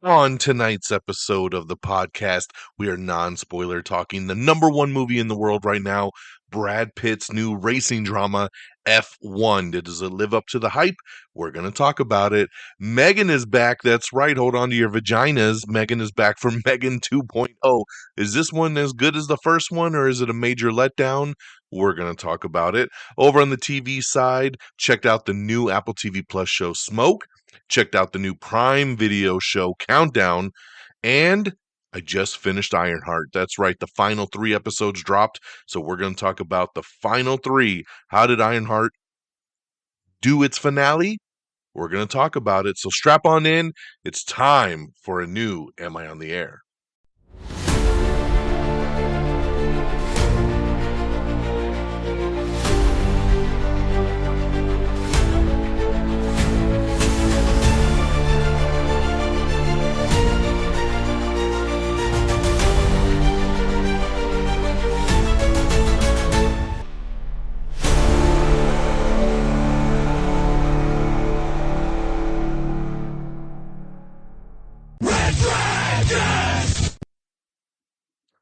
On tonight's episode of the podcast, we are non-spoiler talking the number one movie in the world right now, Brad Pitt's new racing drama, F1. Does it live up to the hype? We're going to talk about it. Megan is back. That's right. Hold on to your vaginas. Megan is back for Megan 2.0. Is this one as good as the first one, or is it a major letdown? We're going to talk about it. Over on the TV side, checked out the new Apple TV Plus show Smoke. Checked out the new Prime Video show Countdown, and I just finished Ironheart. That's right, the final 3 episodes dropped, so we're going to talk about the final 3. How did Ironheart do its finale? We're going to talk about it, so strap on in. It's time for a new Am I on the Air?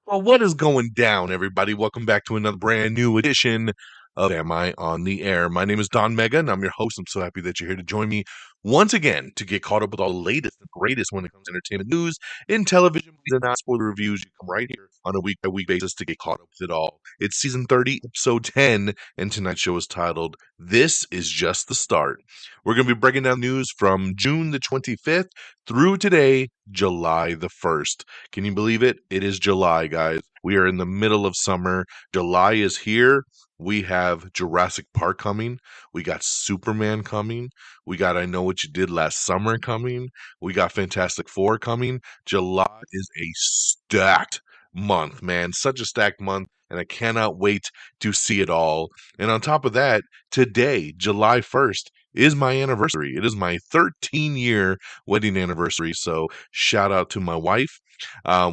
Well, what is going down, everybody? Welcome back to another brand new edition of Am I on the Air? My name is DONMEGA, and I'm your host. I'm so happy that you're here to join me once again to get caught up with all the latest and greatest when it comes to entertainment news in television movies and non-spoiler reviews. You come right here on a week-by-week basis to get caught up with it all. It's season 30, episode 10, and tonight's show is titled This Is Just the Start. We're going to be breaking down news from June the 25th through today, July the 1st. Can you believe it? It is July, guys. We are in the middle of summer. July is here. We have Jurassic Park coming. We got Superman coming. We got I Know What You Did Last Summer coming. We got Fantastic Four coming. July is a stacked month, man. Such a stacked month. And I cannot wait to see it all. And on top of that, today, July 1st, is my anniversary. It is my 13-year wedding anniversary. So shout out to my wife.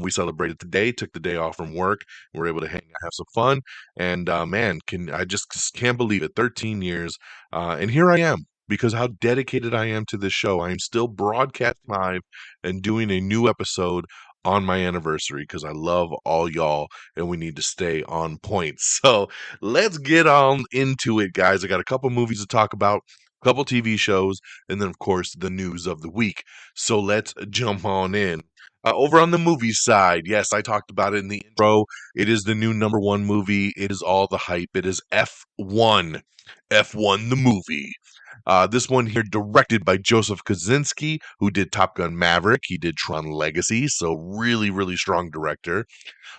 We celebrated today, took the day off from work. We were able to hang out, have some fun. And man, I just can't believe it. 13 years. And here I am. Because how dedicated I am to this show. I am still broadcasting live and doing a new episode on my anniversary because I love all y'all and we need to stay on point. So let's get on into it, guys. I got a couple movies to talk about, a couple TV shows, and then, of course, the news of the week. So let's jump on in. Over on the movie side, yes, I talked about it in the intro. It is the new number one movie. It is all the hype. It is F1. F1 the movie. This one here directed by Joseph Kosinski, who did Top Gun Maverick. He did Tron Legacy, so really, really strong director.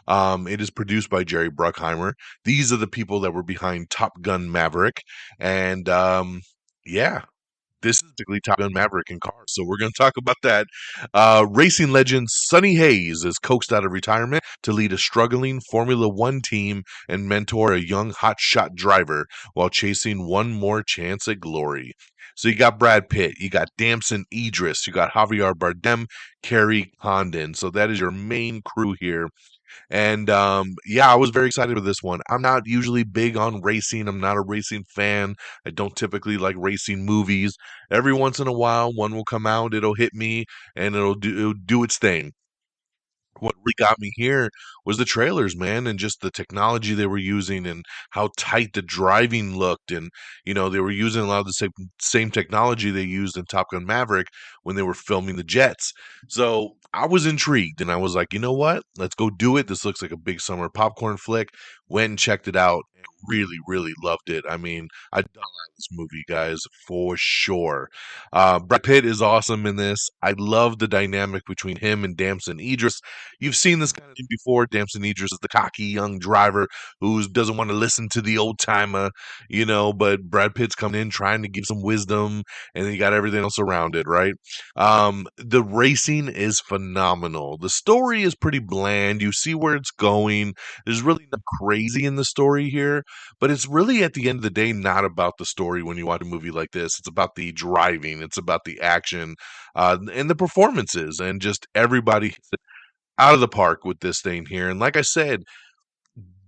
It is produced by Jerry Bruckheimer. These are the people that were behind Top Gun Maverick. And yeah, this is basically Top Gun Maverick in cars. So we're going to talk about that. Racing legend Sonny Hayes is coaxed out of retirement to lead a struggling Formula One team and mentor a young hotshot driver while chasing one more chance at glory. So you got Brad Pitt, you got Damson Idris, you got Javier Bardem, Kerry Condon. So that is your main crew here. And yeah, I was very excited with this one. I'm not usually big on racing. I'm not a racing fan. I don't typically like racing movies. Every once in a while, one will come out, it'll hit me, and it'll do its thing. What really got me here was the trailers, man, and just the technology they were using and how tight the driving looked. And, they were using a lot of the same technology they used in Top Gun Maverick when they were filming the jets. So I was intrigued and I was like, you know what? Let's go do it. This looks like a big summer popcorn flick. Went and checked it out and really, really loved it. I mean, I dug this movie, guys, for sure. Brad Pitt is awesome in this. I love the dynamic between him and Damson Idris. You've seen this kind of thing before. Damson Idris is the cocky young driver who doesn't want to listen to the old timer, but Brad Pitt's coming in trying to give some wisdom, and then you got everything else around it, right? The racing is phenomenal. The story is pretty bland. You see where it's going. There's really nothing crazy in the story here, but it's really at the end of the day not about the story when you watch a movie like this. It's about the driving. It's about the action and the performances and just everybody out of the park with this thing here. And like I said,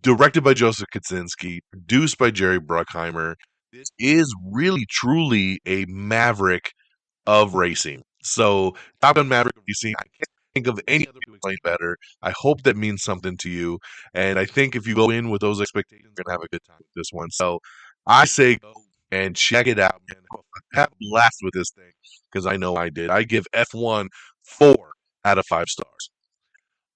directed by Joseph Kosinski, produced by Jerry Bruckheimer. This is really truly a Maverick of racing. So Top Gun Maverick, have you seen? I can't think of any other way to explain better. I hope that means something to you. And I think if you go in with those expectations, you're gonna have a good time with this one. So I say go and check it out, man. Have a blast with this thing because I know I did. I give F1 4 out of 5 stars.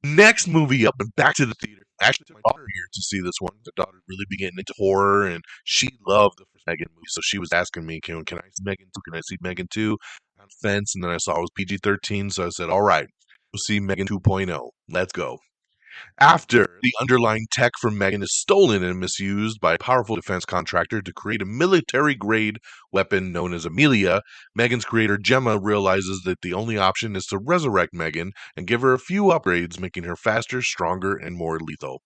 Next movie up and back to the theater. I actually took my daughter here to see this one. The daughter really be getting into horror, and she loved the first Megan movie. So she was asking me, can I see Megan 2? Can I see Megan 2? On the fence, and then I saw it was PG-13, so I said, all right, we'll see Megan 2.0. Let's go. After the underlying tech from Megan is stolen and misused by a powerful defense contractor to create a military grade weapon known as Amelia, Megan's creator Gemma realizes that the only option is to resurrect Megan and give her a few upgrades, making her faster, stronger, and more lethal.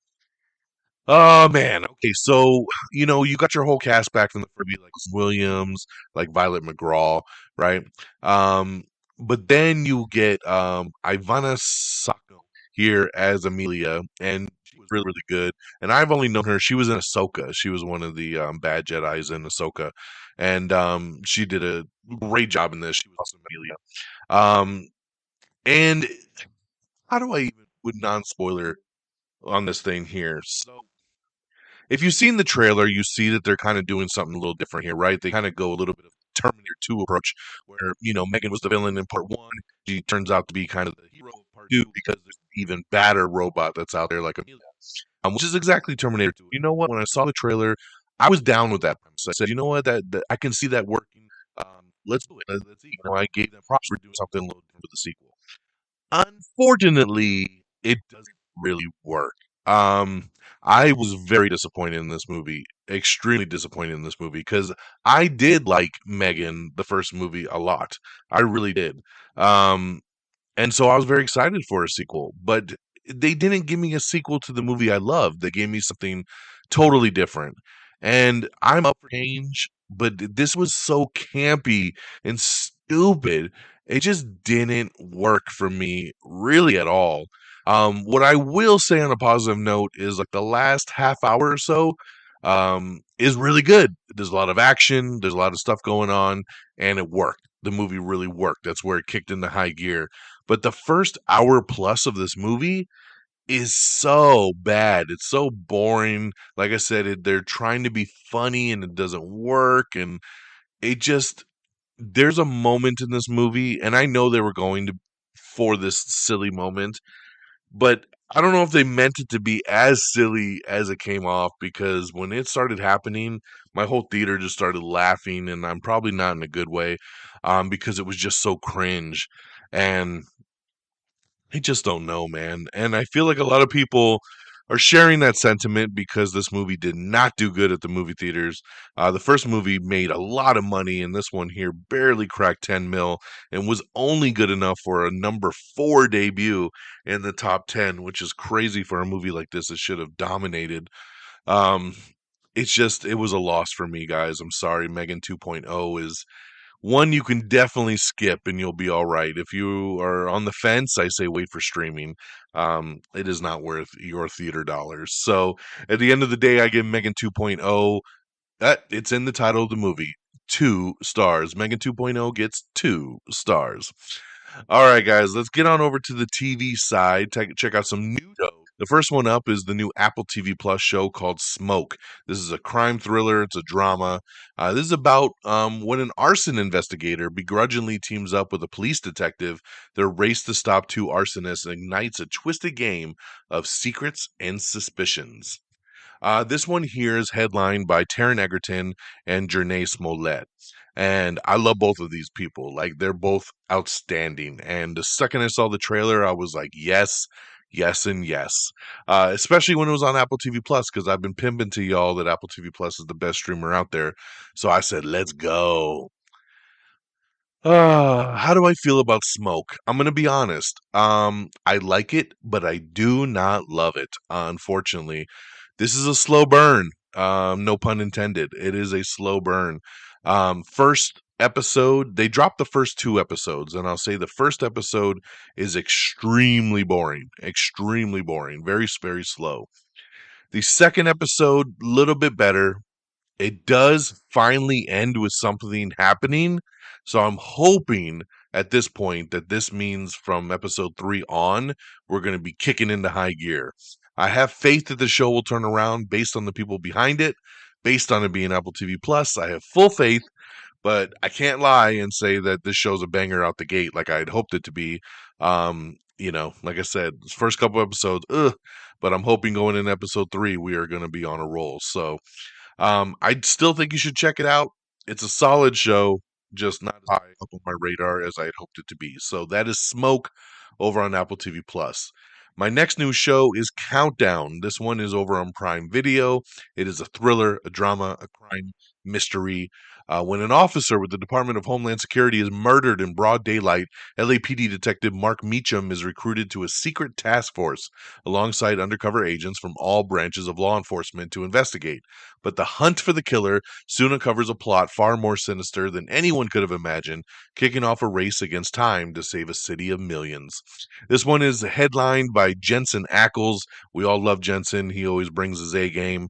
Oh man. Okay, so you got your whole cast back from the movie, like Williams, like Violet McGraw, right? Um, but then you get Ivana Sacco here as Amelia, and she was really, really good. And I've only known her; she was in Ahsoka. She was one of the bad Jedi's in Ahsoka, and she did a great job in this. She was awesome, Amelia. And how do I even with non-spoiler on this thing here? So if you've seen the trailer, you see that they're kind of doing something a little different here, right? They kind of go a little bit of Terminator 2 approach, where Megan was the villain in part one. She turns out to be kind of the hero of part two because there's an even badder robot that's out there like Amelia, which is exactly Terminator 2. You know what? When I saw the trailer, I was down with that premise. I said, you know what? That I can see that working. Let's do it. Let's see. I gave them props for doing something a little different with the sequel. Unfortunately, it doesn't really work. Um, I was very disappointed in this movie, extremely disappointed in this movie because I did like Megan, the first movie, a lot. I really did. Um, and so I was very excited for a sequel, but they didn't give me a sequel to the movie I loved. They gave me something totally different. And I'm up for change, but this was so campy and stupid. It just didn't work for me really at all. What I will say on a positive note is like the last half hour or so is really good. There's a lot of action, there's a lot of stuff going on, and it worked. The movie really worked. That's where it kicked into high gear. But the first hour plus of this movie is so bad. It's so boring. Like I said, they're trying to be funny and it doesn't work. And it just, there's a moment in this movie, and I know they were going to for this silly moment, but I don't know if they meant it to be as silly as it came off because when it started happening, my whole theater just started laughing, and I'm probably not in a good way, because it was just so cringe. And I just don't know, man. And I feel like a lot of people are sharing that sentiment because this movie did not do good at the movie theaters. The first movie made a lot of money, and this one here barely cracked 10 mil and was only good enough for a number 4 debut in the top 10, which is crazy for a movie like this. It should have dominated. Um, it was a loss for me, guys. I'm sorry. Megan 2.0 is one you can definitely skip and you'll be all right. If you are on the fence, I say wait for streaming. It is not worth your theater dollars. So at the end of the day, I give Megan 2.0. It's in the title of the movie. 2 stars. Megan 2.0 gets 2 stars. All right, guys, let's get on over to the TV side. Check out some new shows. The first one up is the new Apple TV Plus show called Smoke. This is a crime thriller. It's a drama. This is about when an arson investigator begrudgingly teams up with a police detective. Their race to stop 2 arsonists ignites a twisted game of secrets and suspicions. This one here is headlined by Taron Egerton and Jernay Smollett. And I love both of these people. Like, they're both outstanding. And the second I saw the trailer, I was like, yes, yes, and yes. Especially when it was on Apple TV Plus, because I've been pimping to y'all that Apple TV Plus is the best streamer out there. So I said, let's go. How do I feel about Smoke? I'm gonna be honest. I like it, but I do not love it. Unfortunately, this is a slow burn. No pun intended. It is a slow burn. First episode, they dropped the first 2 episodes, and I'll say the first episode is extremely boring. Extremely boring. Very, very slow. The second episode, little bit better. It does finally end with something happening. So I'm hoping at this point that this means from episode 3 on, we're going to be kicking into high gear. I have faith that the show will turn around based on the people behind it, based on it being Apple TV Plus. I have full faith, but I can't lie and say that this show's a banger out the gate like I had hoped it to be. Like I said, first couple episodes, but I'm hoping going in episode 3 we are going to be on a roll. So I still think you should check it out. It's a solid show, just not as high up on my radar as I had hoped it to be. So that is Smoke over on Apple TV Plus. My next new show is Countdown. This one is over on Prime Video. It is a thriller, a drama, a crime mystery. When an officer with the Department of Homeland Security is murdered in broad daylight, LAPD detective Mark Meacham is recruited to a secret task force alongside undercover agents from all branches of law enforcement to investigate. But the hunt for the killer soon uncovers a plot far more sinister than anyone could have imagined, kicking off a race against time to save a city of millions. This one is headlined by Jensen Ackles. We all love Jensen. He always brings his A game.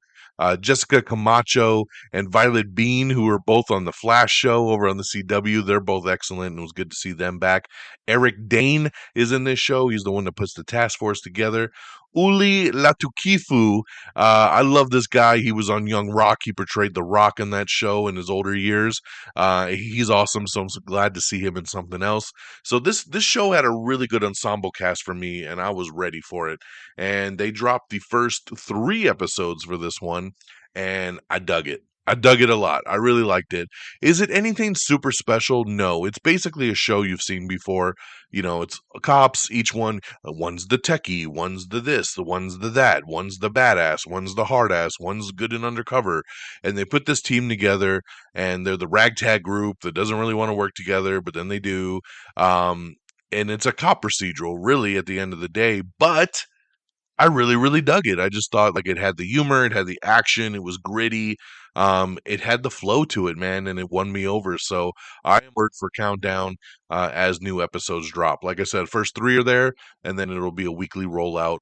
Jessica Camacho and Violet Bean, who were both on the Flash show over on the CW. They're both excellent, and it was good to see them back. Eric Dane is in this show. He's the one that puts the task force together. Uli Latukifu, I love this guy. He was on Young Rock. He portrayed The Rock in that show in his older years. He's awesome, so I'm so glad to see him in something else. So this show had a really good ensemble cast for me, and I was ready for it. And they dropped the first 3 episodes for this one, and I dug it. I dug it a lot. I really liked it. Is it anything super special? No. It's basically a show you've seen before. It's cops, each one, one's the techie, one's the this, the one's the that, one's the badass, one's the hard ass, one's good and undercover. And they put this team together, and they're the ragtag group that doesn't really want to work together, but then they do. And it's a cop procedural, really, at the end of the day. But I really, really dug it. I just thought like it had the humor, it had the action, it was gritty, it had the flow to it, man, and it won me over. So I am word for Countdown as new episodes drop. Like I said, first 3 are there, and then it'll be a weekly rollout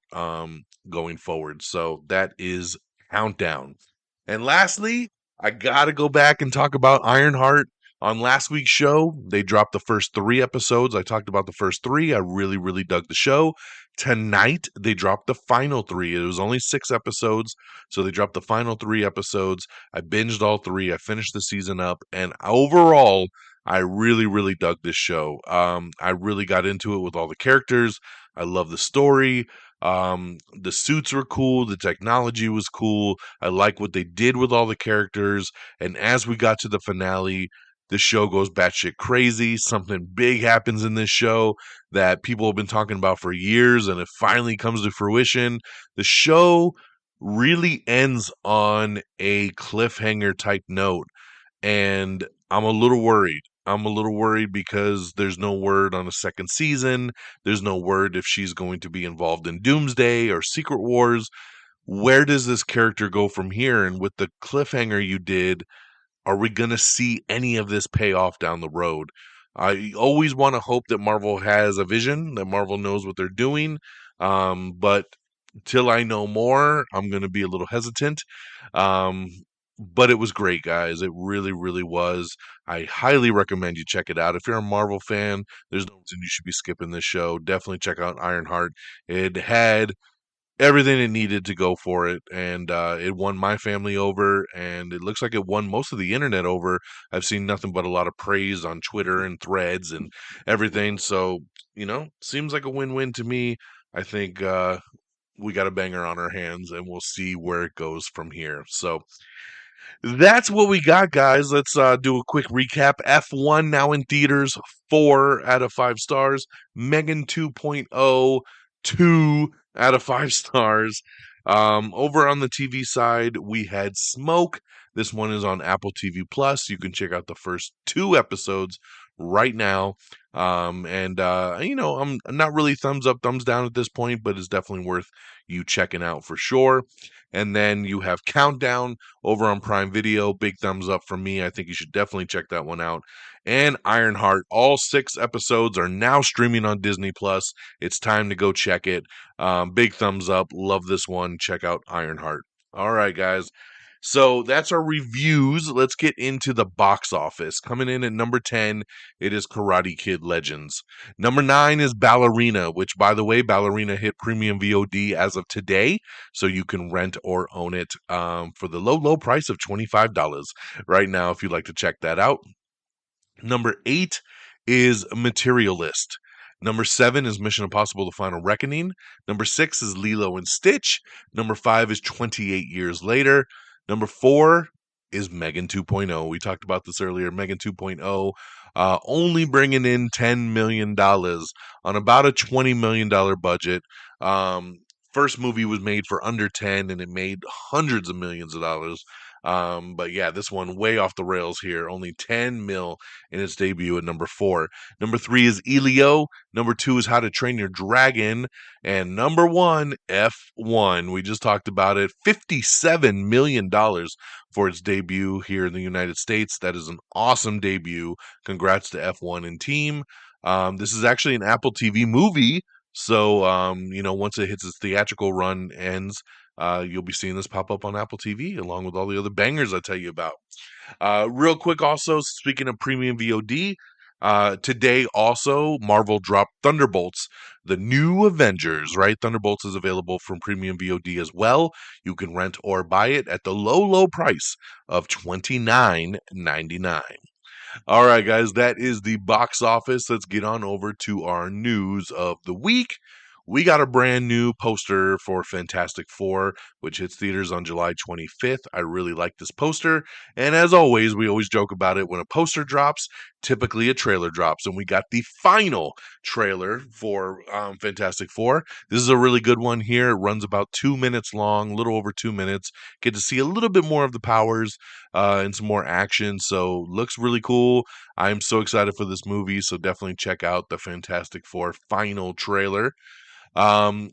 going forward. So that is Countdown. And lastly, I gotta go back and talk about Ironheart. On last week's show, they dropped the first 3 episodes. I talked about the first 3. I really, really dug the show. Tonight, they dropped the final 3. It was only 6 episodes, so they dropped the final 3 episodes. I binged all 3. I finished the season up, and overall, I really, really dug this show. I really got into it with all the characters. I love the story. The suits were cool. The technology was cool. I like what they did with all the characters. And as we got to the finale, the show goes batshit crazy. Something big happens in this show that people have been talking about for years, and it finally comes to fruition. The show really ends on a cliffhanger type note, and I'm a little worried. I'm a little worried because there's no word on a second season. There's no word if she's going to be involved in Doomsday or Secret Wars. Where does this character go from here? And with the cliffhanger you did, are we going to see any of this pay off down the road? I always want to hope that Marvel has a vision, that Marvel knows what they're doing. But till I know more, I'm going to be a little hesitant. Um, but it was great, guys. It really, really was. I highly recommend you check it out. If you're a Marvel fan, there's no reason you should be skipping this show. Definitely check out Ironheart. It had everything it needed to go for it, and it won my family over, and it looks like it won most of the internet over. I've seen nothing but a lot of praise on Twitter and threads and everything, so seems like a win-win to me. I think we got a banger on our hands, and we'll see where it goes from here. So that's what we got, guys. Let's do a quick recap. F1 now in theaters, 4 out of 5 stars. Megan 2.0, 2 out of 5 stars. Over on the TV side, we had Smoke. This one is on Apple TV Plus. You can check out the first 2 episodes right now. I'm not really thumbs up, thumbs down at this point, but it's definitely worth you checking out for sure. And then you have Countdown over on Prime Video. Big thumbs up from me. I think you should definitely check that one out. And Ironheart. All 6 episodes are now streaming on Disney Plus. It's time to go check it. Big thumbs up. Love this one. Check out Ironheart. All right, guys. So that's our reviews. Let's get into the box office. Coming in at number 10, it is Karate Kid Legends. Number 9 is Ballerina, which, by the way, Ballerina hit premium VOD as of today. So you can rent or own it for the low, low price of $25 right now if you'd like to check that out. Number 8 is Materialist. Number 7 is Mission Impossible: The Final Reckoning. Number 6 is Lilo and Stitch. Number 5 is 28 Years Later. Number 4 is Megan 2.0. We talked about this earlier. Megan 2.0 only bringing in $10 million on about a $20 million budget. Um, First movie was made for under 10 and it made hundreds of millions of dollars. But yeah, this one way off the rails here. Only 10 mil in its debut at number 4. Number 3 is Elio. Number 2 is How to Train Your Dragon. And number 1, F1. We just talked about it. $57 million for its debut here in the United States. That is an awesome debut. Congrats to F1 and team. This is actually an Apple TV movie. So, once it hits its theatrical run ends, you'll be seeing this pop up on Apple TV along with all the other bangers I tell you about. Real quick, also, speaking of premium VOD, today also Marvel dropped Thunderbolts, the new Avengers, right? Thunderbolts is available from premium VOD as well. You can rent or buy it at the low, low price of $29.99. All right, guys, that is the box office. Let's get on over to our news of the week. We got a brand new poster for Fantastic Four, which hits theaters on July 25th. I really like this poster. And as always, we always joke about it. When a poster drops, typically a trailer drops. And we got the final trailer for Fantastic Four. This is a really good one here. It runs about 2 minutes long, a little over 2 minutes. Get to see a little bit more of the powers and some more action. So looks really cool. I'm so excited for this movie. So definitely check out the Fantastic Four final trailer. Um,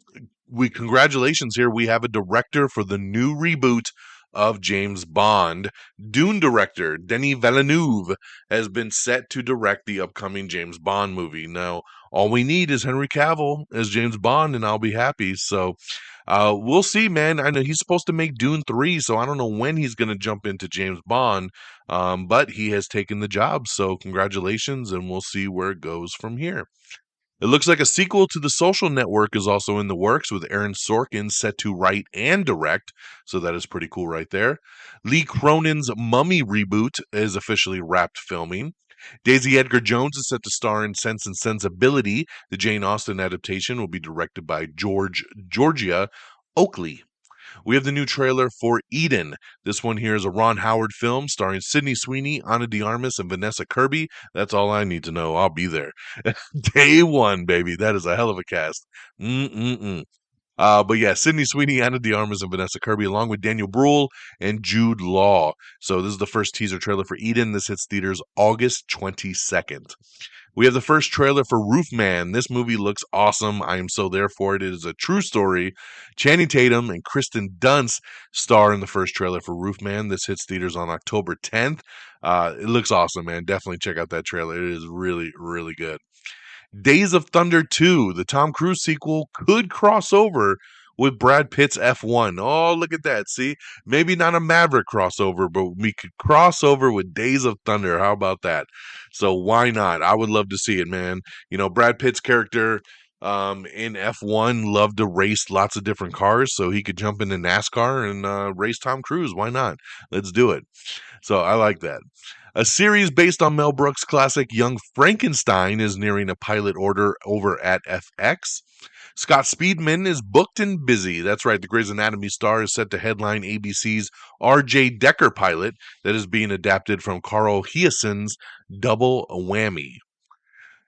Congratulations here. We have a director for the new reboot of James Bond. Dune director Denis Villeneuve has been set to direct the upcoming James Bond movie. Now, all we need is Henry Cavill as James Bond, and I'll be happy. So, we'll see, man. I know he's supposed to make Dune 3, so I don't know when he's going to jump into James Bond, but he has taken the job. So, congratulations, and we'll see where it goes from here. It looks like a sequel to The Social Network is also in the works, with Aaron Sorkin set to write and direct, so that is pretty cool right there. Lee Cronin's Mummy reboot is officially wrapped filming. Daisy Edgar Jones is set to star in Sense and Sensibility. The Jane Austen adaptation will be directed by Georgia Oakley. We have the new trailer for Eden. This one here is a Ron Howard film starring Sydney Sweeney, Ana de Armas, and Vanessa Kirby. That's all I need to know. I'll be there. Day one, baby. That is a hell of a cast. Mm-mm-mm. But yeah, Sydney Sweeney, Ana de Armas, and Vanessa Kirby, along with Daniel Bruhl and Jude Law. So this is the first teaser trailer for Eden. This hits theaters August 22nd. We have the first trailer for Roofman. This movie looks awesome. I am so there for it. It is a true story. Channing Tatum and Kristen Dunst star in the first trailer for Roofman. This hits theaters on October 10th. It looks awesome, man. Definitely check out that trailer. It is really, really good. Days of Thunder 2, the Tom Cruise sequel, could cross over with Brad Pitt's F1. Oh, look at that. See, maybe not a Maverick crossover, but we could cross over with Days of Thunder. How about that? So why not? I would love to see it, man. You know, Brad Pitt's character in F1 loved to race lots of different cars, so he could jump into NASCAR and race Tom Cruise. Why not? Let's do it. So I like that. A series based on Mel Brooks' classic Young Frankenstein is nearing a pilot order over at FX. Scott Speedman is booked and busy. That's right, the Grey's Anatomy star is set to headline ABC's R.J. Decker pilot that is being adapted from Carl Hiaasen's Double Whammy.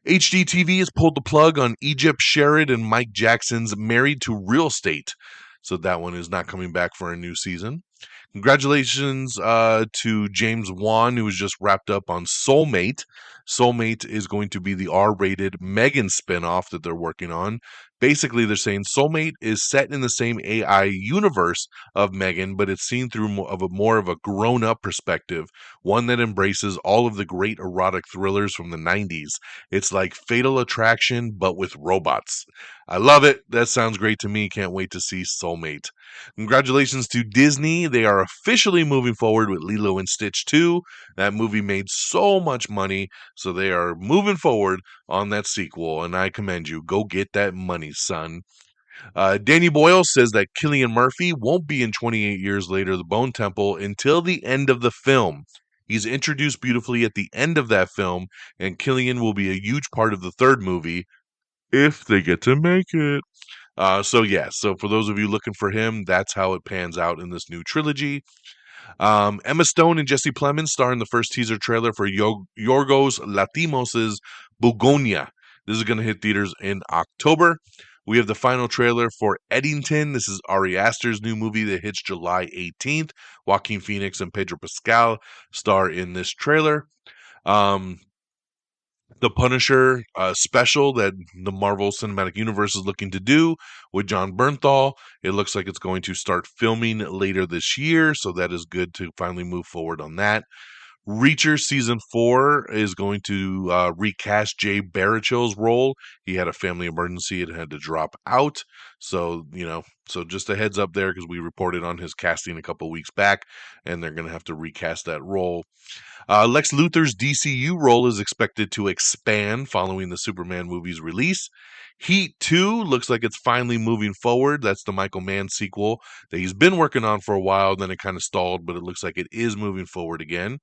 HGTV has pulled the plug on Egypt Sherrod and Mike Jackson's Married to Real Estate. So that one is not coming back for a new season. Congratulations to James Wan, who was just wrapped up on Soulmate. Soulmate is going to be the R-rated Megan spinoff that they're working on. Basically, they're saying Soulmate is set in the same AI universe of Megan, but it's seen through more of a grown-up perspective, one that embraces all of the great erotic thrillers from the 90s. It's like Fatal Attraction, but with robots. I love it. That sounds great to me. Can't wait to see Soulmate. Congratulations to Disney. They are officially moving forward with Lilo and Stitch 2. That movie made so much money, so they are moving forward on that sequel, and I commend you. Go get that money, son. Danny Boyle says that Killian Murphy won't be in 28 Years Later, The Bone Temple until the end of the film. He's introduced beautifully at the end of that film, and Killian will be a huge part of the third movie if they get to make it. So for those of you looking for him, that's how it pans out in this new trilogy. Emma Stone and Jesse Plemons star in the first teaser trailer for Yorgos Lanthimos' Bugonia. This is going to hit theaters in October. We have the final trailer for Eddington. This is Ari Aster's new movie that hits July 18th. Joaquin Phoenix and Pedro Pascal star in this trailer. Um, the Punisher special that the Marvel Cinematic Universe is looking to do with John Bernthal. It looks like it's going to start filming later this year, so that is good to finally move forward on that. Reacher season 4 is going to recast Jay Baruchel's role. He had a family emergency and had to drop out. So just a heads up there because we reported on his casting a couple weeks back, and they're going to have to recast that role. Lex Luthor's DCU role is expected to expand following the Superman movie's release. Heat 2 looks like it's finally moving forward. That's the Michael Mann sequel that he's been working on for a while, then it kind of stalled, but it looks like it is moving forward again.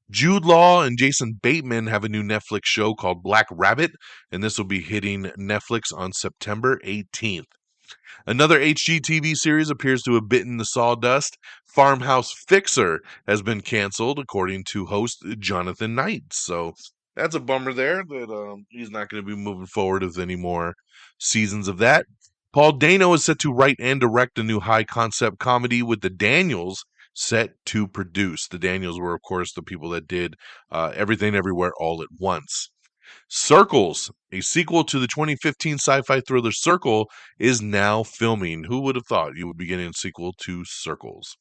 Jude Law and Jason Bateman have a new Netflix show called Black Rabbit, and this will be hitting Netflix on September 18th. Another HGTV series appears to have bitten the sawdust. Farmhouse Fixer has been canceled, according to host Jonathan Knight. So that's a bummer there that he's not going to be moving forward with any more seasons of that. Paul Dano is set to write and direct a new high concept comedy with the Daniels set to produce. The Daniels were, of course, the people that did Everything Everywhere All at Once. Circles, a sequel to the 2015 sci-fi thriller Circle, is now filming. Who would have thought you would be getting a sequel to Circles?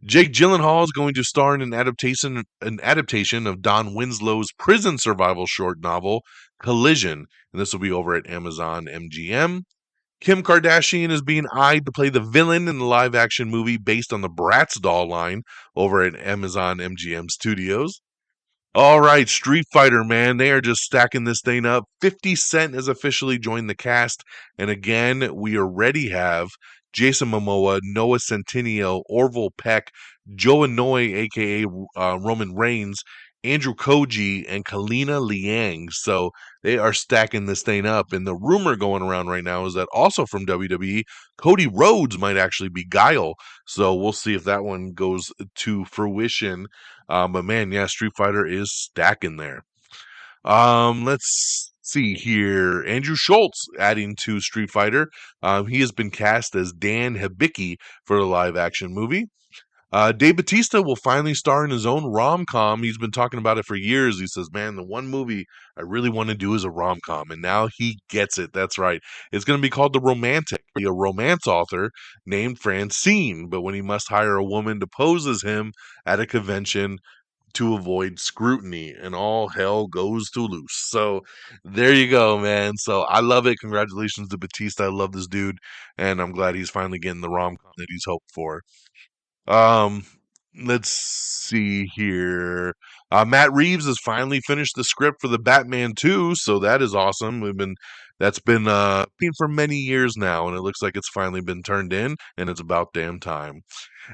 Jake Gyllenhaal is going to star in an adaptation of Don Winslow's prison survival short novel Collision, and this will be over at Amazon MGM. Kim Kardashian is being eyed to play the villain in the live-action movie based on the Bratz doll line over at Amazon MGM Studios. All right, Street Fighter, man, they are just stacking this thing up. 50 Cent has officially joined the cast, and again, we already have Jason Momoa, Noah Centineo, Orville Peck, Joe Inouye, aka Roman Reigns, Andrew Koji, and Kalina Liang. So they are stacking this thing up, and the rumor going around right now is that also from WWE, Cody Rhodes might actually be Guile. So we'll see if that one goes to fruition. But man, yeah, Street Fighter is stacking there. Let's see here. Andrew Schultz adding to Street Fighter. He has been cast as Dan Hibiki for the live action movie. Dave Bautista will finally star in his own rom-com. He's been talking about it for years. He says, man, the one movie I really want to do is a rom-com. And now he gets it. That's right. It's going to be called The Romantic. Be a romance author named Francine. But when he must hire a woman to pose as him at a convention to avoid scrutiny, and all hell goes to loose. So there you go, man. So I love it. Congratulations to Batista. I love this dude. And I'm glad he's finally getting the rom-com that he's hoped for. Um, let's see here. Matt Reeves has finally finished the script for the Batman 2, so that is awesome. That's been been for many years now, and it looks like it's finally been turned in, and it's about damn time.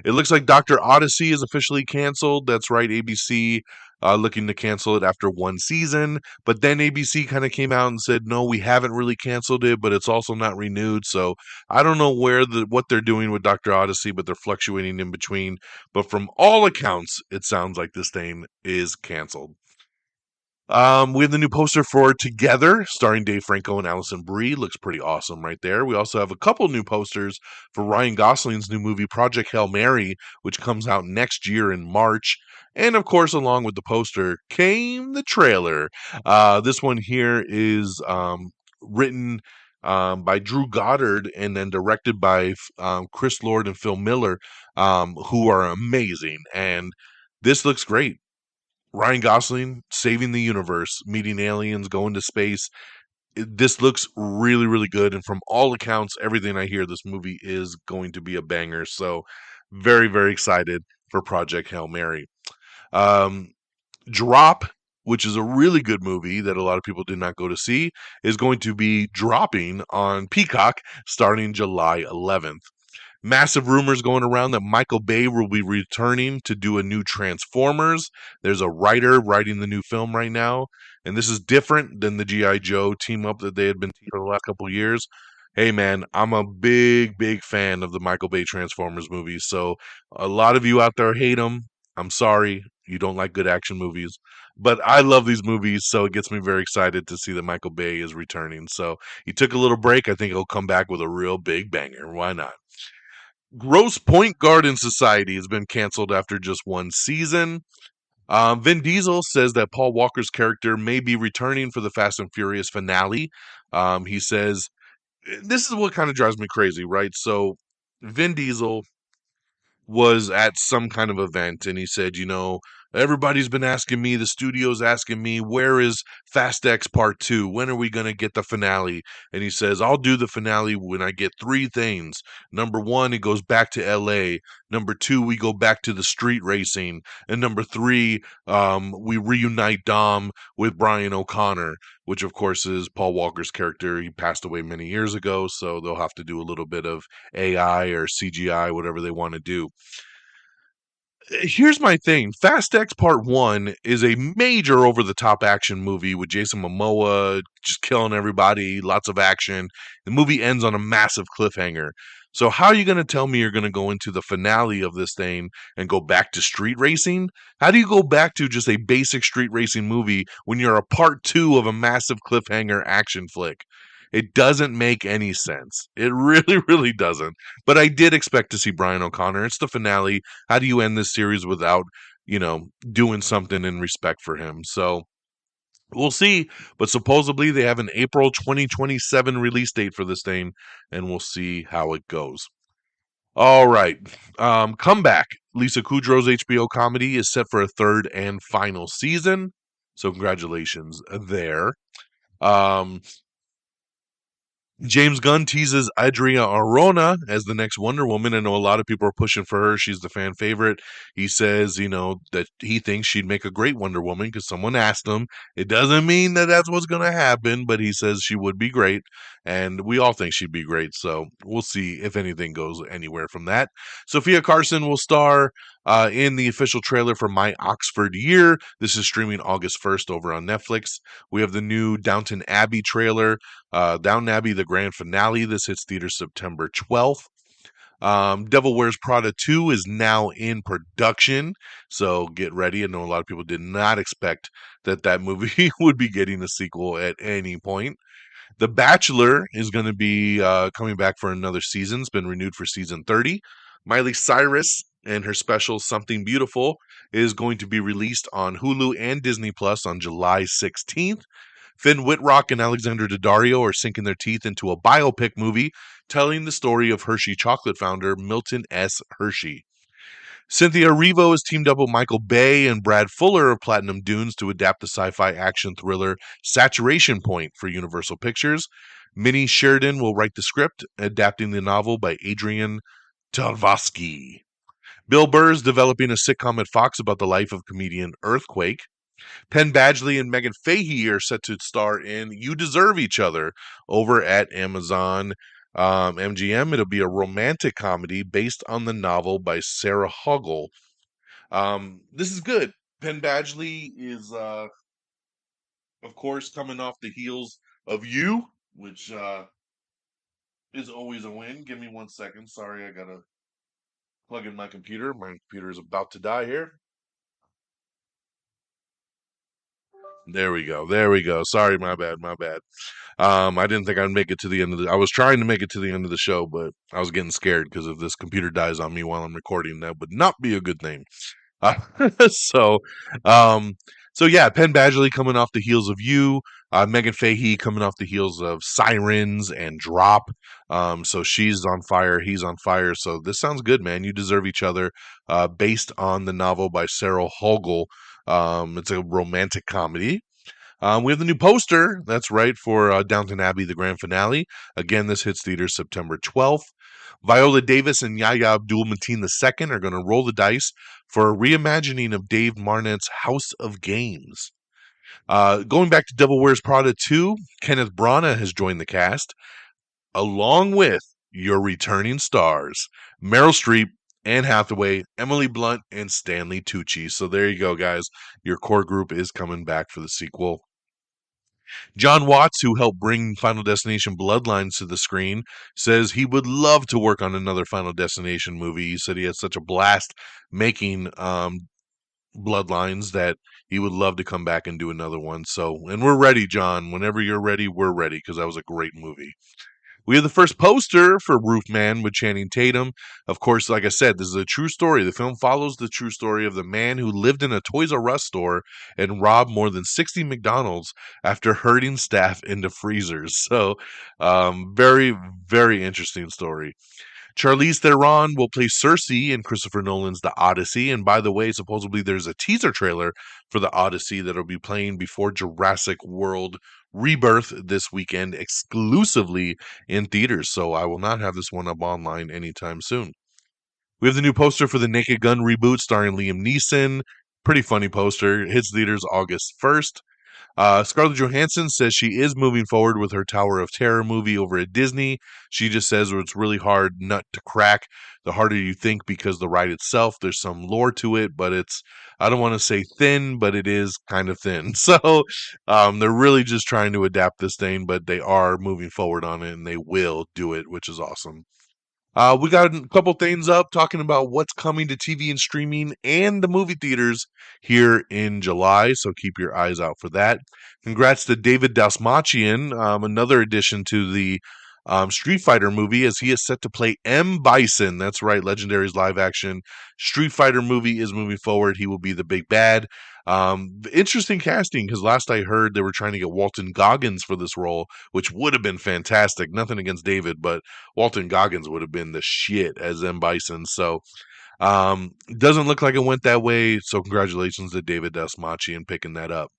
It looks like Dr. Odyssey is officially canceled. That's right, ABC looking to cancel it after one season. But then ABC kind of came out and said, no, we haven't really canceled it, but it's also not renewed. So I don't know what they're doing with Dr. Odyssey, but they're fluctuating in between. But from all accounts, it sounds like this thing is canceled. We have the new poster for Together, starring Dave Franco and Allison Brie. Looks pretty awesome right there. We also have a couple new posters for Ryan Gosling's new movie, Project Hail Mary, which comes out next year in March. And of course, along with the poster came the trailer. This one here is written by Drew Goddard and then directed by Chris Lord and Phil Miller, who are amazing. And this looks great. Ryan Gosling saving the universe, meeting aliens, going to space. This looks really, really good, and from all accounts, everything I hear, this movie is going to be a banger. So, very, very excited for Project Hail Mary. Um, Drop, which is a really good movie that a lot of people did not go to see, is going to be dropping on Peacock starting July 11th. Massive rumors going around that Michael Bay will be returning to do a new Transformers. There's a writer writing the new film right now, and this is different than the G.I. Joe team up that they had been for the last couple of years. Hey man, I'm a big, big fan of the Michael Bay Transformers movies. So a lot of you out there hate them. I'm sorry, you don't like good action movies, but I love these movies, so it gets me very excited to see that Michael Bay is returning. So he took a little break. I think he'll come back with a real big banger. Why not? Gross Point Garden Society has been canceled after just one season. Vin Diesel says that Paul Walker's character may be returning for the Fast and Furious finale. He says, this is what kind of drives me crazy, right? So, Vin Diesel was at some kind of event and he said, everybody's been asking me, the studio's asking me, where is Fast X Part 2? When are we going to get the finale? And he says, I'll do the finale when I get three things. Number one, it goes back to LA. Number two, we go back to the street racing. And number three, we reunite Dom with Brian O'Connor, which of course is Paul Walker's character. He passed away many years ago, so they'll have to do a little bit of AI or CGI, whatever they want to do. Here's my thing. Fast X Part 1 is a major over the top action movie with Jason Momoa just killing everybody, lots of action. The movie ends on a massive cliffhanger. So how are you going to tell me you're going to go into the finale of this thing and go back to street racing? How do you go back to just a basic street racing movie when you're a part 2 of a massive cliffhanger action flick? It doesn't make any sense. It really, really doesn't. But I did expect to see Brian O'Connor. It's the finale. How do you end this series without, doing something in respect for him? So we'll see. But supposedly they have an April 2027 release date for this thing, and we'll see how it goes. All right. Comeback. Lisa Kudrow's HBO comedy is set for a third and final season. So congratulations there. Um, James Gunn teases Adria Arona as the next Wonder Woman. I know a lot of people are pushing for her. She's the fan favorite. He says, that he thinks she'd make a great Wonder Woman because someone asked him. It doesn't mean that that's what's going to happen, but he says she would be great. And we all think she'd be great. So we'll see if anything goes anywhere from that. Sophia Carson will star in the official trailer for My Oxford Year. This is streaming August 1st over on Netflix. We have the new Downton Abbey trailer. Downton Abbey, the grand finale. This hits theaters September 12th. Devil Wears Prada 2 is now in production, so get ready. I know a lot of people did not expect that movie would be getting a sequel at any point. The Bachelor is going to be coming back for another season. It's been renewed for season 30. Miley Cyrus and her special Something Beautiful is going to be released on Hulu and Disney Plus on July 16th. Finn Wittrock and Alexander Daddario are sinking their teeth into a biopic movie telling the story of Hershey chocolate founder Milton S. Hershey. Cynthia Erivo has teamed up with Michael Bay and Brad Fuller of Platinum Dunes to adapt the sci-fi action thriller Saturation Point for Universal Pictures. Minnie Sheridan will write the script, adapting the novel by Adrian Tarkovsky. Bill Burr is developing a sitcom at Fox about the life of comedian Earthquake. Penn Badgley and Megan Fahey are set to star in You Deserve Each Other over at Amazon MGM. It'll be a romantic comedy based on the novel by Sarah Huggle. This is good. Penn Badgley is, of course, coming off the heels of You, which is always a win. Give me 1 second. Sorry, I got to plug in my computer. My computer is about to die here. There we go. There we go. Sorry, my bad. My bad. I didn't think I'd make it to the end of the. I was trying to make it to the end of the show, but I was getting scared because if this computer dies on me while I'm recording, that would not be a good thing. Uh, so, um, so yeah, Penn Badgley coming off the heels of You, Megan Fahey coming off the heels of Sirens and Drop. So she's on fire, he's on fire. So this sounds good, man. You Deserve Each Other, based on the novel by Sarah Hogel. It's a romantic comedy. We have the new poster. That's right, for Downton Abbey, the grand finale. Again, this hits theaters September 12th. Viola Davis and Yahya Abdul-Mateen II are going to roll the dice for a reimagining of Dave Marnette's House of Games. Going back to Devil Wears Prada 2, Kenneth Branagh has joined the cast, along with your returning stars, Meryl Streep, Anne Hathaway, Emily Blunt, and Stanley Tucci. So there you go, guys. Your core group is coming back for the sequel. John Watts, who helped bring Final Destination Bloodlines to the screen, says he would love to work on another Final Destination movie. He said he had such a blast making Bloodlines that he would love to come back and do another one. So, and we're ready, John. Whenever you're ready, we're ready, because that was a great movie. We have the first poster for Roof Man with Channing Tatum. Of course, like I said, this is a true story. The film follows the true story of the man who lived in a Toys R Us store and robbed more than 60 McDonald's after herding staff into freezers. So, very, very interesting story. Charlize Theron will play Cersei in Christopher Nolan's The Odyssey. And by the way, supposedly there's a teaser trailer for The Odyssey that'll be playing before Jurassic World Rebirth this weekend exclusively in theaters. So I will not have this one up online anytime soon. We have the new poster for the Naked Gun reboot starring Liam Neeson. Pretty funny poster. It hits theaters August 1st. Scarlett Johansson says she is moving forward with her Tower of Terror movie over at Disney. She just says it's really hard nut to crack, the harder you think, because the ride itself, there's some lore to it, but it's, I don't want to say thin, but it is kind of thin. So they're really just trying to adapt this thing, but they are moving forward on it, and they will do it, which is awesome. We got a couple things up talking about what's coming to TV and streaming and the movie theaters here in July, so keep your eyes out for that. Congrats to David Dastmalchian, another addition to the Street Fighter movie, as he is set to play M. Bison. That's right, Legendary's live action Street Fighter movie is moving forward. He will be the big bad. Interesting casting, because last I heard they were trying to get Walton Goggins for this role, which would have been fantastic. Nothing against David, but Walton Goggins would have been the shit as M. Bison. So doesn't look like it went that way. So congratulations to David Dastmalchian picking that up.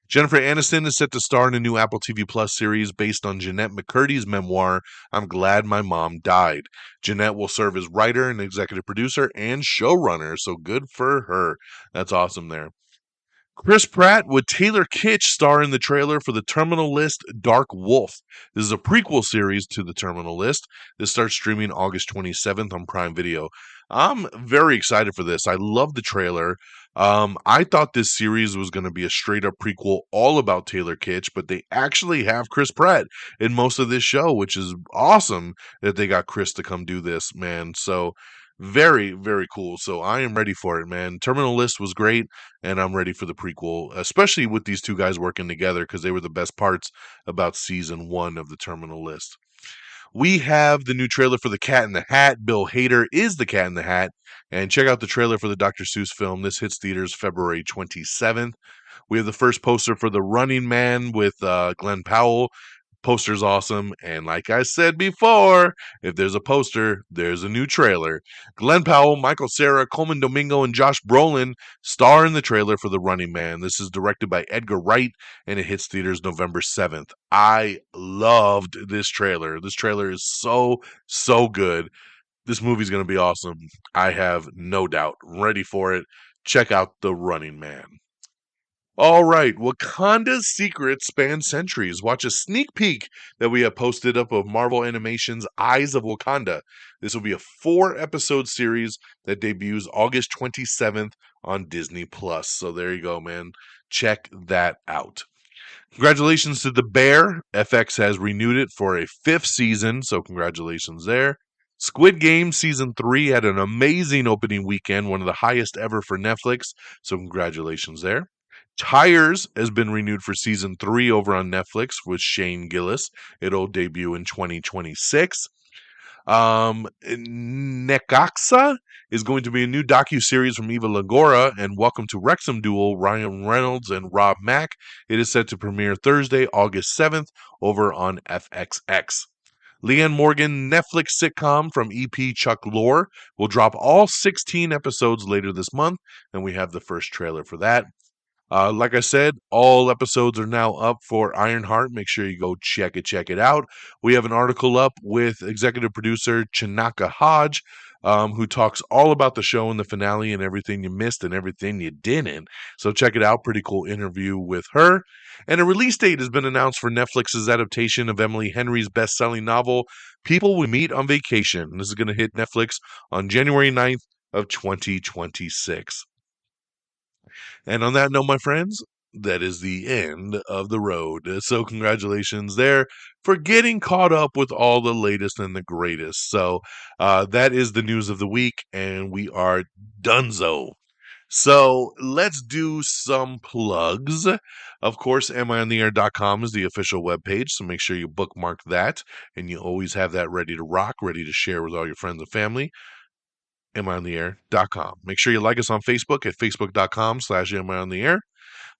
Jennifer Aniston is set to star in a new Apple TV Plus series based on Jeanette McCurdy's memoir, I'm Glad My Mom Died. Jeanette will serve as writer and executive producer and showrunner, so good for her. That's awesome there. Chris Pratt would Taylor Kitsch star in the trailer for the Terminal List Dark Wolf. This is a prequel series to the Terminal List. This starts streaming August 27th on Prime Video. I'm very excited for this. I love the trailer. I thought this series was going to be a straight up prequel all about Taylor Kitsch, but they actually have Chris Pratt in most of this show, which is awesome that they got Chris to come do this, man. So very, very cool. So I am ready for it, man. Terminal List was great, and I'm ready for the prequel, especially with these two guys working together, because they were the best parts about season 1 of the Terminal List. We have the new trailer for The Cat in the Hat. Bill Hader is the Cat in the Hat. And check out the trailer for the Dr. Seuss film. This hits theaters February 27th. We have the first poster for The Running Man with Glenn Powell. Poster's awesome, and like I said before, if there's a poster, there's a new trailer. Glenn Powell, Michael Cera, Coleman Domingo, and Josh Brolin star in the trailer for The Running Man. This is directed by Edgar Wright, and it hits theaters November 7th. I loved this trailer. This trailer is so, so good. This movie's going to be awesome. I have no doubt. Ready for it. Check out The Running Man. All right, Wakanda's secrets span centuries. Watch a sneak peek that we have posted up of Marvel Animation's Eyes of Wakanda. This will be a 4-episode series that debuts August 27th on Disney Plus. So there you go, man. Check that out. Congratulations to The Bear. FX has renewed it for a 5th season, so congratulations there. Squid Game Season 3 had an amazing opening weekend, one of the highest ever for Netflix, so congratulations there. Tires has been renewed for season 3 over on Netflix with Shane Gillis. It'll debut in 2026. Necaxa is going to be a new docu-series from Eva Longoria and Welcome to Wrexham duo Ryan Reynolds and Rob Mack. It is set to premiere Thursday, August 7th over on FXX. Leanne Morgan Netflix sitcom from EP Chuck Lorre will drop all 16 episodes later this month, and we have the first trailer for that. Like I said, all episodes are now up for Ironheart. Make sure you go check it out. We have an article up with executive producer Chinaka Hodge, who talks all about the show and the finale and everything you missed and everything you didn't. So check it out. Pretty cool interview with her. And a release date has been announced for Netflix's adaptation of Emily Henry's best-selling novel, People We Meet on Vacation. This is going to hit Netflix on January 9th of 2026. And on that note, my friends, that is the end of the road. So congratulations there for getting caught up with all the latest and the greatest. So that is the news of the week, and we are donezo. So let's do some plugs. Of course, amiontheair.com is the official webpage, so make sure you bookmark that, and you always have that ready to rock, ready to share with all your friends and family. amiontheair.com. Make sure you like us on Facebook at facebook.com/amiontheair.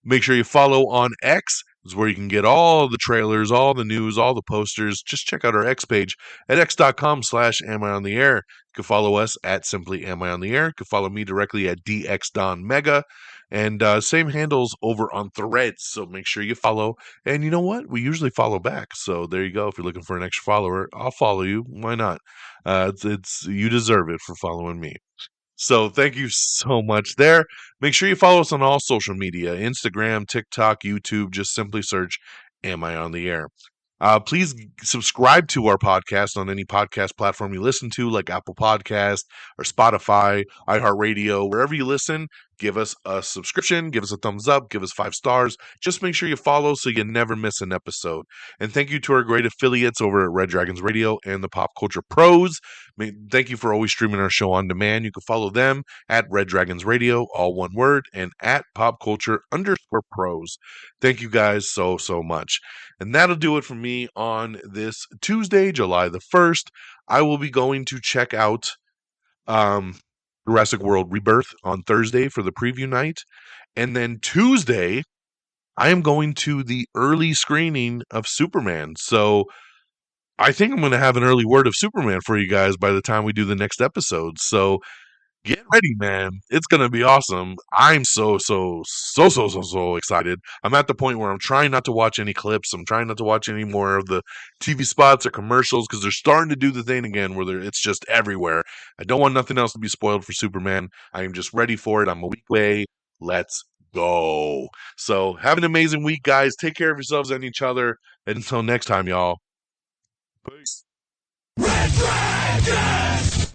Make sure you follow on X. This is where you can get all the trailers, all the news, all the posters. Just check out our X page at x.com/amiontheair. You can follow us at simply Am I on the Air. You can follow me directly at DXDonMega. And same handles over on Threads. So make sure you follow. And you know what? We usually follow back. So there you go. If you're looking for an extra follower, I'll follow you. Why not? It's you deserve it for following me. So thank you so much there. Make sure you follow us on all social media, Instagram, TikTok, YouTube. Just simply search Am I on the Air? Please subscribe to our podcast on any podcast platform you listen to, like Apple Podcast or Spotify, iHeartRadio, wherever you listen. Give us a subscription, give us a thumbs up, give us 5 stars. Just make sure you follow so you never miss an episode. And thank you to our great affiliates over at Red Dragons Radio and the Pop Culture Pros. Thank you for always streaming our show on demand. You can follow them at Red Dragons Radio, all one word, and at Pop Culture _Pros. Thank you guys so much. And that'll do it for me on this Tuesday, July the 1st. I will be going to check out Jurassic World Rebirth on Thursday for the preview night. And then Tuesday, I am going to the early screening of Superman. So I think I'm going to have an early word of Superman for you guys by the time we do the next episode. So get ready, man. It's going to be awesome. I'm so excited. I'm at the point where I'm trying not to watch any clips. I'm trying not to watch any more of the TV spots or commercials because they're starting to do the thing again where it's just everywhere. I don't want nothing else to be spoiled for Superman. I am just ready for it. I'm a week away. Let's go. So have an amazing week, guys. Take care of yourselves and each other. And until next time, y'all. Peace. Red Dragon!